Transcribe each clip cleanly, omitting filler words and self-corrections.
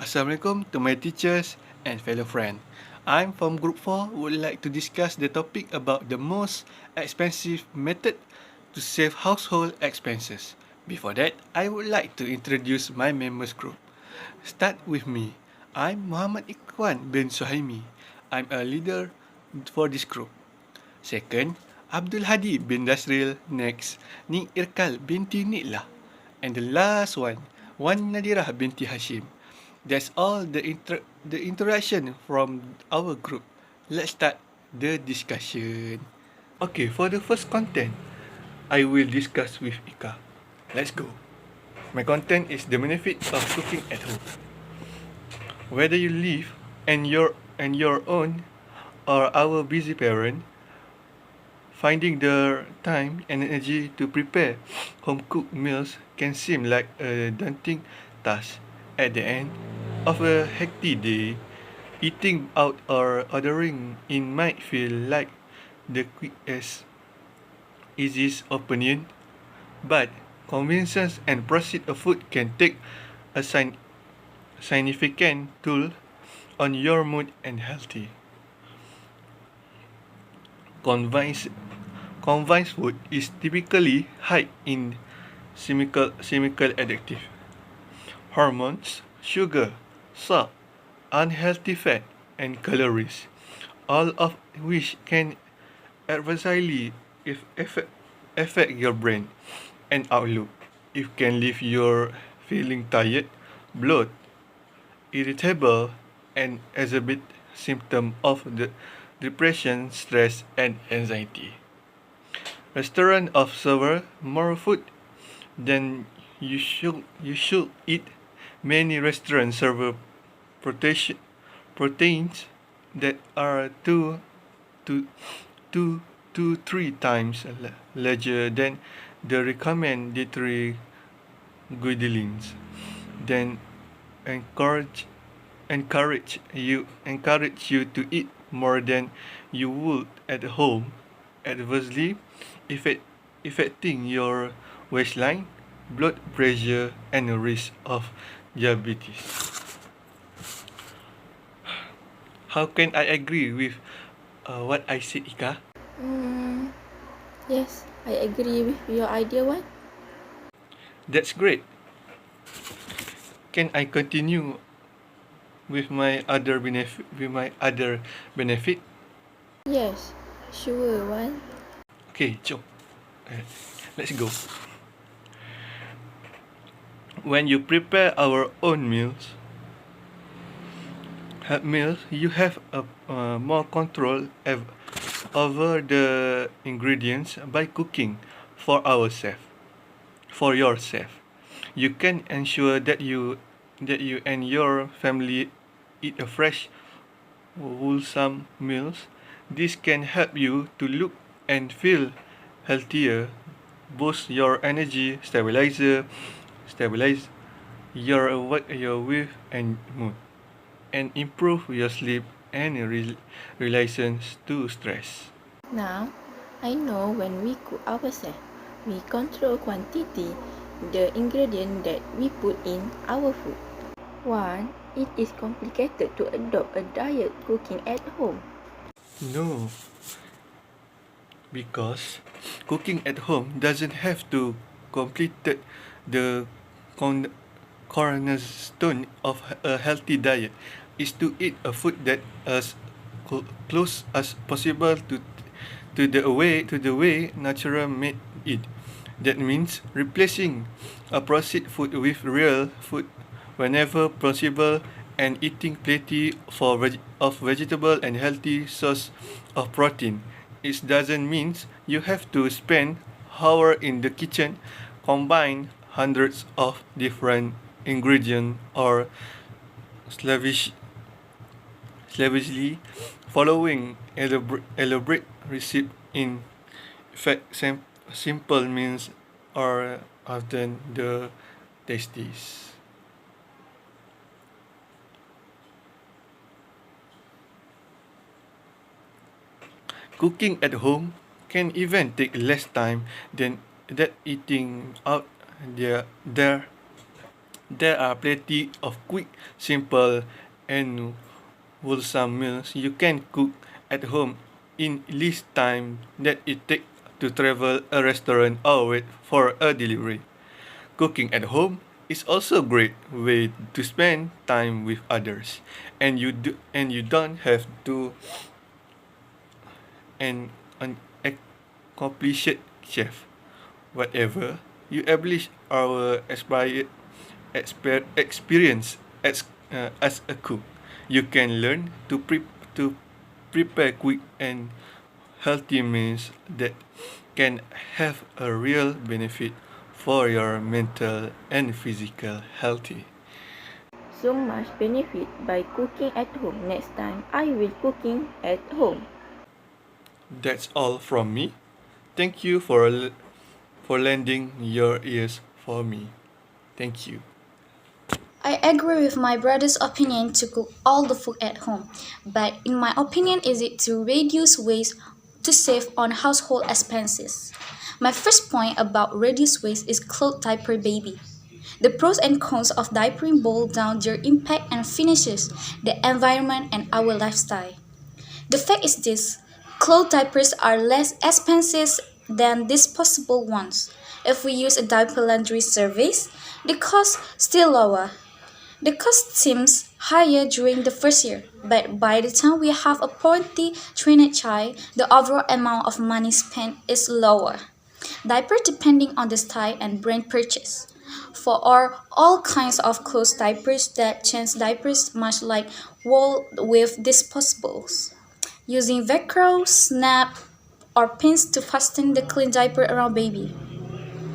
Assalamualaikum to my teachers and fellow friends. I'm from Group 4, would like to discuss the topic about the most expensive method to save household expenses. Before that, I would like to introduce my members group. Start with me. I'm Muhammad Ikhwan bin Suhaimi. I'm a leader for this group. Second, Abdul Hadi bin Dasril. Next, Ni Irkal binti Niklah. And the last one, Wan Nadirah binti Hashim. That's all the interaction from our group. Let's start the discussion. Okay, for the first content, I will discuss with Ika. Let's go. My content is the benefit of cooking at home. Whether you live and your own or our busy parent, finding the time and energy to prepare home-cooked meals can seem like a daunting task. At the end of a hectic day, eating out or ordering in might feel like the quickest, easiest opinion, but convenience and proceed of food can take a significant toll on your mood and healthy. Convenience food is typically high in chemical addictive hormones, sugar, salt, unhealthy fat, and calories, all of which can adversely affect your brain and outlook. It can leave you feeling tired, bloated, irritable, and exhibit symptoms of the depression, stress, and anxiety. Restaurants serve more food than you should eat. Many restaurants serve proteins that are to, to 3 times larger than the recommended guidelines. Then encourage you to eat more than you would at home, adversely affecting your waistline, blood pressure, and risk of diabetes. How can I agree with what I said, Ika? Yes, I agree with your idea. What? That's great. Can I continue with my other benefit? Yes, sure. One. Okay, jom. Let's go. When you prepare our own meals, you have more control over the ingredients by cooking for yourself. You can ensure that you and your family eat a fresh, wholesome meals. This can help you to look and feel healthier, boost your energy, stabilize your weight and mood, and improve your sleep and relations to stress. Now, I know when we cook ourselves, we control quantity, the ingredient that we put in our food. One, it is complicated to adopt a diet cooking at home. No, because cooking at home doesn't have to complete the con- cornerstone of a healthy diet is to eat a food that as close as possible to the way natural made it. That means replacing a processed food with real food whenever possible and eating plenty of vegetable and healthy source of protein. It doesn't mean you have to spend hours in the kitchen, combine hundreds of different ingredients, or slavishly following elaborate recipe. In fact, simple means are often the tastiest. Cooking at home can even take less time than that eating out there There are plenty of quick, simple, and wholesome meals you can cook at home in less time that it takes to travel a restaurant or wait for a delivery. Cooking at home is also a great way to spend time with others, and you don't have to an accomplished chef. Whatever you establish our experience as a cook, you can learn to prepare quick and healthy meals that can have a real benefit for your mental and physical healthy. So much benefit by cooking at home. Next time I will cooking at home. That's all from me. Thank you for lending your ears for me. Thank you. I agree with my brother's opinion to cook all the food at home, but in my opinion is it to reduce waste to save on household expenses. My first point about reduce waste is cloth diaper baby. The pros and cons of diapering boil down their impact and finishes the environment and our lifestyle. The fact is this, cloth diapers are less expensive than disposable ones. If we use a diaper laundry service, the cost still lower. The cost seems higher during the first year, but by the time we have a potty trained child, the overall amount of money spent is lower. Diaper depending on the style and brand purchase. For all kinds of clothes diapers that change diapers much like wool with disposables. Using Velcro, snap, or pins to fasten the clean diaper around baby.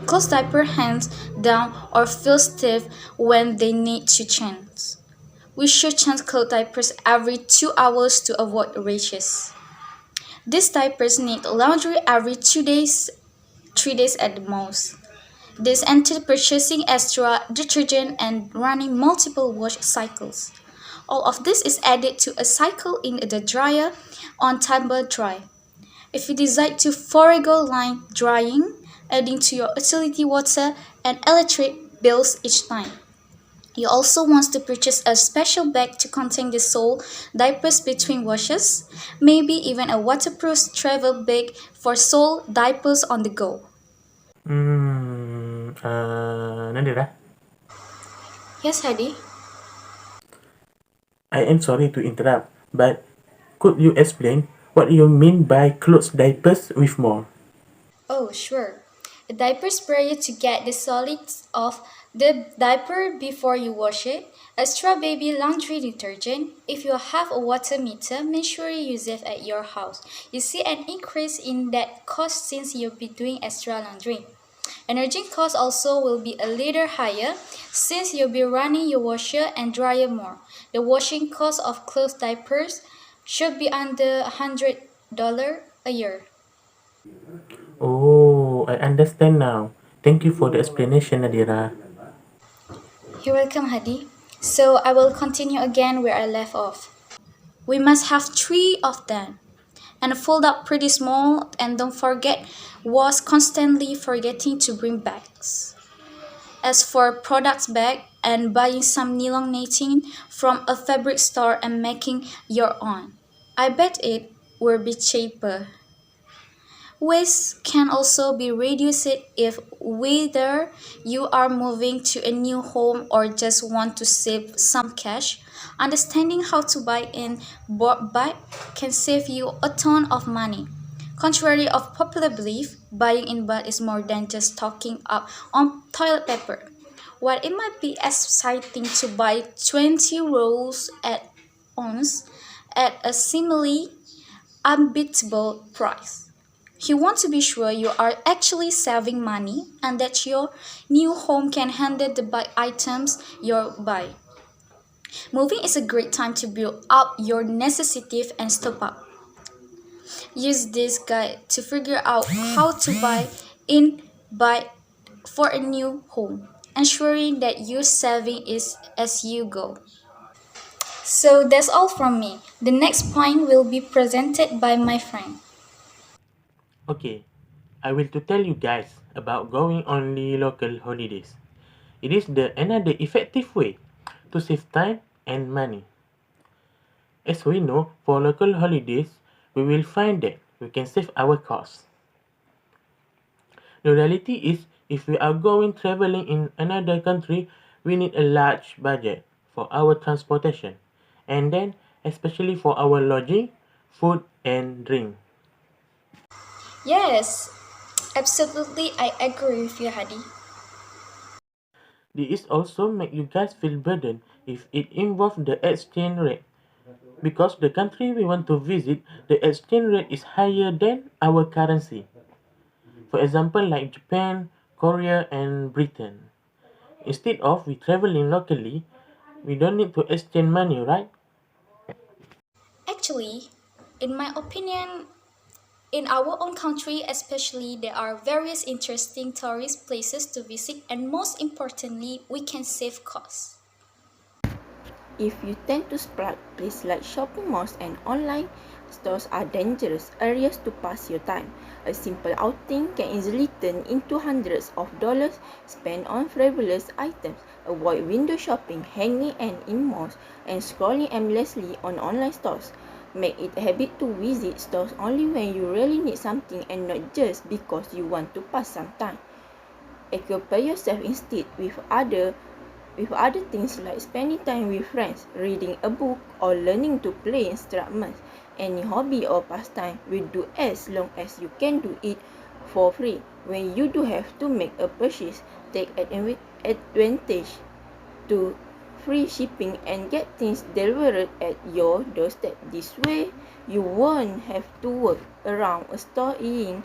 Close diaper hands down or feel stiff when they need to change. We should change clothes diapers every 2 hours to avoid rashes. These diapers need laundry every 2 days, 3 days at the most. This entails purchasing extra detergent and running multiple wash cycles. All of this is added to a cycle in the dryer on tumble dry. If you decide to forego line drying, adding to your utility water and electric bills each time. You also want to purchase a special bag to contain the sole diapers between washes, maybe even a waterproof travel bag for sole diapers on the go. Nadira, Yes, Hadi? I am sorry to interrupt, but could you explain what you mean by clothes diapers with more? Oh, sure. A diaper sprayer to get the solids off the diaper before you wash it. Extra baby laundry detergent. If you have a water meter, make sure you use it at your house. You see an increase in that cost since you'll be doing extra laundry. Energy cost also will be a little higher since you'll be running your washer and dryer more. The washing cost of clothes diapers should be under $100 a year. Oh, I understand now. Thank you for the explanation, Nadira. You're welcome, Hadi. So I will continue again where I left off. We must have three of them and fold up pretty small and don't forget was constantly forgetting to bring bags. As for products bag and buying some nylon knitting from a fabric store and making your own. I bet it will be cheaper. Waste can also be reduced if whether you are moving to a new home or just want to save some cash. Understanding how to buy in bulk can save you a ton of money. Contrary of popular belief, buying in bulk is more than just stocking up on toilet paper. While it might be exciting to buy 20 rolls at once at a seemingly unbeatable price. You want to be sure you are actually saving money and that your new home can handle the items you buy. Moving is a great time to build up your necessities and stock up. Use this guide to figure out how to buy for a new home, ensuring that your saving is as you go. So that's all from me. The next point will be presented by my friend. Okay, I will to tell you guys about going on the local holidays. It is the another effective way to save time and money. As we know, for local holidays, we will find that we can save our costs. The reality is, if we are going traveling in another country, we need a large budget for our transportation, and then especially for our lodging, food, and drink. Yes, absolutely, I agree with you, Hadi. This also make you guys feel burdened if it involves the exchange rate, because the country we want to visit, the exchange rate is higher than our currency. For example, like Japan, Korea, and Britain. Instead of we traveling locally, we don't need to exchange money, right? Actually, in my opinion, in our own country, especially, there are various interesting tourist places to visit, and most importantly, we can save costs. If you tend to splurge, places like shopping malls and online stores are dangerous areas to pass your time. A simple outing can easily turn into hundreds of dollars spent on frivolous items. Avoid window shopping, hanging and in malls, and scrolling aimlessly on online stores. Make it a habit to visit stores only when you really need something and not just because you want to pass some time. Occupy yourself instead with other things like spending time with friends, reading a book, or learning to play instruments. Any hobby or pastime will do as long as you can do it for free. When you do have to make a purchase, take advantage to free shipping and get things delivered at your doorstep. This way, you won't have to work around a store eating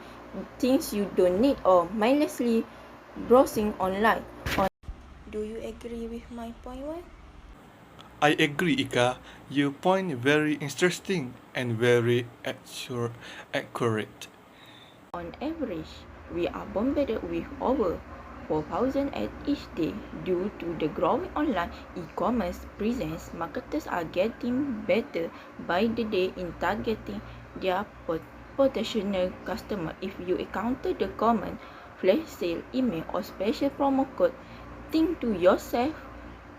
things you don't need or mindlessly browsing online. Do you agree with my point one? I agree, Ika. Your point very interesting and very accurate. On average, we are bombarded with over 4,000 ads each day due to the growing online e-commerce presence. Marketers are getting better by the day in targeting their potential customer. If you encounter the common flash sale email or special promo code, think to yourself,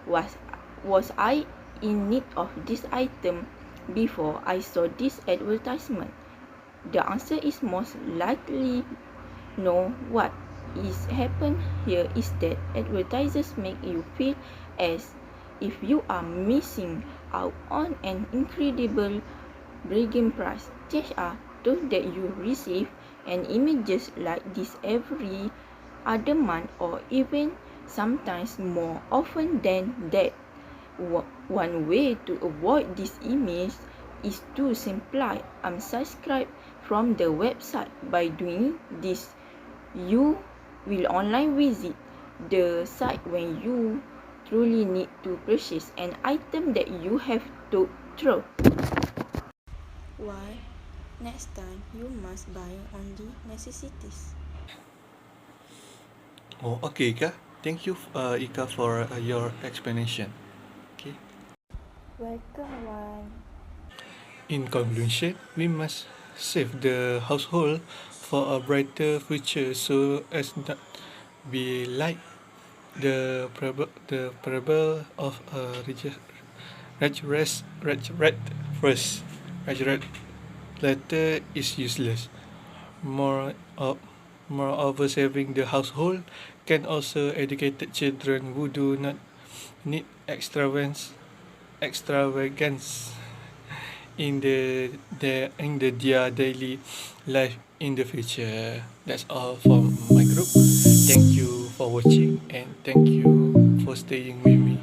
was was I in need of this item before I saw this advertisement? The answer is most likely no. What is happened here is that advertisers make you feel as if you are missing out on an incredible bargain price. Chances are those that you receive an images like this every other month or even sometimes more often than that. One way to avoid this image is to simply unsubscribe from the website. By doing this, you will only visit the site when you truly need to purchase an item that you have to throw. Why? Next time you must buy only necessities. Oh, okay, Ika. Thank you, Ika, for your explanation. Okay. Welcome one. In conclusion, we must save the household for a brighter future so as not be like the parable of a red first. Red later is useless. More of Moreover, saving the household can also educate children who do not need extravagance in their daily life in the future. That's all from my group. Thank you for watching and thank you for staying with me.